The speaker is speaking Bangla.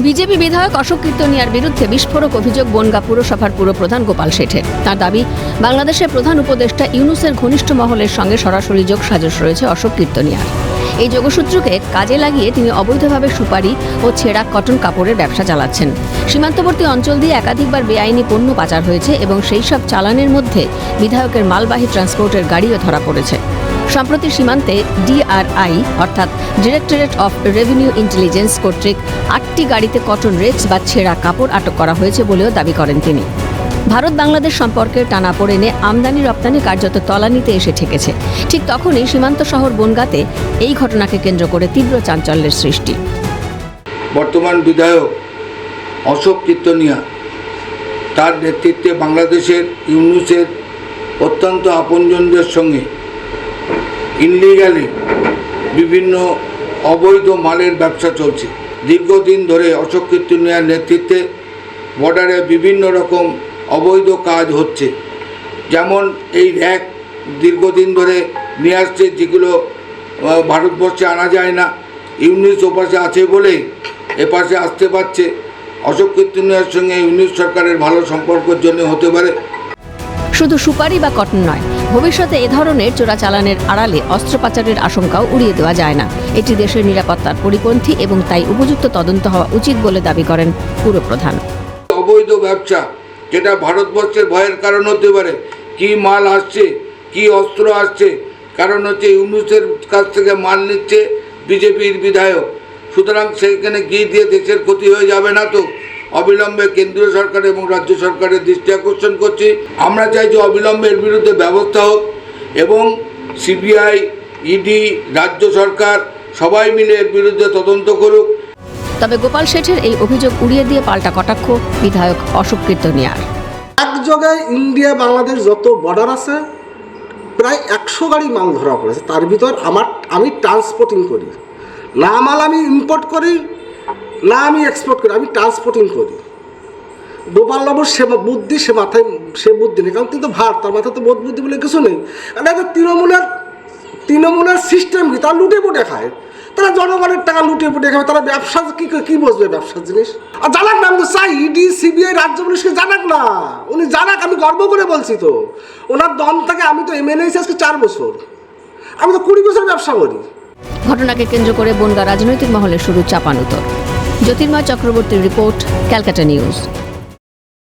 বিজেপি বিধায়ক অশোক কীর্তনিয়ার বিরুদ্ধে বিস্ফোরক অভিযোগ বনগাঁ পুরসভার পুরপ্রধান গোপাল শেঠের। তার দাবি, বাংলাদেশের প্রধান উপদেষ্টা ইউনূসের ঘনিষ্ঠ মহলের সঙ্গে সরাসরি যোগসাজশ রয়েছে অশোক কীর্তনিয়ার। এই যোগসূত্রকে কাজে লাগিয়ে তিনি অবৈধভাবে সুপারি ও ছেঁড়া কটন কাপড়ের ব্যবসা চালাচ্ছেন। সীমান্তবর্তী অঞ্চল দিয়ে একাধিকবার বেআইনি পণ্য পাচার হয়েছে এবং সেই সব চালানের মধ্যে বিধায়কের মালবাহী ট্রান্সপোর্টের গাড়িও ধরা পড়েছে। সম্প্রতি সীমান্তে ডিআরআই অর্থাৎ ডিরেক্টরেট অফ রেভিনিউ ইন্টেলিজেন্স কর্তৃক 8টি গাড়িতে কটন রেক্স বা ছেঁড়া কাপড় আটক করা হয়েছে বলেও দাবি করেন তিনি। ভারত বাংলাদেশ সম্পর্কের টানাপোড়েনে আমদানি রপ্তানি কার্যত তলানিতে এসে ঠেকেছে। ঠিক তখনই সীমান্ত শহর বনগাঁতে এই ঘটনাকে কেন্দ্র করে তীব্র চাঞ্চল্যের সৃষ্টি। বর্তমান বিধায়ক অশোক কীর্তনিয়া তার নেতৃত্বে বাংলাদেশের ইউনূসের অত্যন্ত আপনজনদের সঙ্গে ইনলিগালি বিভিন্ন অবৈধ মালের ব্যবসা চলছে। দীর্ঘদিন ধরে অশোক কীর্তনিয়ার নেতৃত্বে বর্ডারে বিভিন্ন রকম অবৈধ কাজ হচ্ছে। যেমন এই র্যাক দীর্ঘদিন ধরে নিয়ে আসছে, যেগুলো ভারতবর্ষে আনা যায় না। ইউনূস ওপাশে আছে বলে এপাশে আসতে পারছে। অশোক কীর্তনিয়ার সঙ্গে ইউনূস সরকারের ভালো সম্পর্কের জন্য হতে পারে। শুধু সুপারি বা কটন নয়, ভবিষ্যতে এ ধরনের চোরাচালানের আড়ালে অস্ত্র পাচারের আশঙ্কাও উড়িয়ে দেওয়া যায় না। এটি দেশের নিরাপত্তার পরিপন্থী এবং তাই উপযুক্ত তদন্ত হওয়া উচিত বলে দাবি করেন পুরপ্রধান। অবৈধ ব্যবসা যেটা ভারতবর্ষের ভয়ের কারণ হতে পারে। কি মাল আসছে, কি অস্ত্র আসছে, কারণ হচ্ছে ইউনূসের কাছ থেকে মাল নিচ্ছে বিজেপির বিধায়ক। সুতরাং সেইখানে গিয়ে দিয়ে দেশের ক্ষতি হয়ে যাবে না তো? অবিলম্বে কেন্দ্রীয় সরকার এবং রাজ্য সরকারের দৃষ্টি আকর্ষণ করছি। আমরা চাই যে অবিলম্বে এর বিরুদ্ধে ব্যবস্থা হোক এবং সিবিআই, ইডি, রাজ্য সরকার সবাই মিলে এর বিরুদ্ধে তদন্ত করুক। তবে গোপাল শেঠের এই অভিযোগ উড়িয়ে দিয়ে পাল্টা কটাক্ষ বিধায়ক অশোক কীর্তনিয়ার। এক জায়গায় ইন্ডিয়া বাংলাদেশ যত বর্ডার আছে প্রায় 100 গাড়ি মাল ধরা পড়েছে। তার ভিতর আমি ট্রান্সপোর্টিং করি না, মাল আমি ইম্পোর্ট করি না, আমি এক্সপোর্ট করি, আমি ট্রান্সপোর্টিং করি। গোপালবাবুর সে বুদ্ধি, সে মাথায় সে বুদ্ধি নেই, কারণ কিন্তু ভার তার মাথায় তো বোধ বুদ্ধি বলে কিছু নেই। এটা তৃণমূলের সিস্টেম কি, তারা লুটে পুটে খায়। তারা জনগণের টাকা লুটে পুটে খাবে। তারা ব্যবসা কি বসবে ব্যবসার জিনিস? আর জানাক না, আমি তো চাই ইডি, সিবিআই, রাজ্য পুলিশকে জানাক না। উনি জানাক, আমি গর্ব করে বলছি তো। ওনার দম থেকে আমি তো এমএলএ আজকে 4 বছর, আমি তো 20 বছর ব্যবসা করি। ঘটনাকে কেন্দ্র করে বনগাঁ রাজনৈতিক মহলে শুরু চাপানুতর। জ্যোতির্ময় চক্রবর্তীর রিপোর্ট, ক্যালকাটা নিউজ।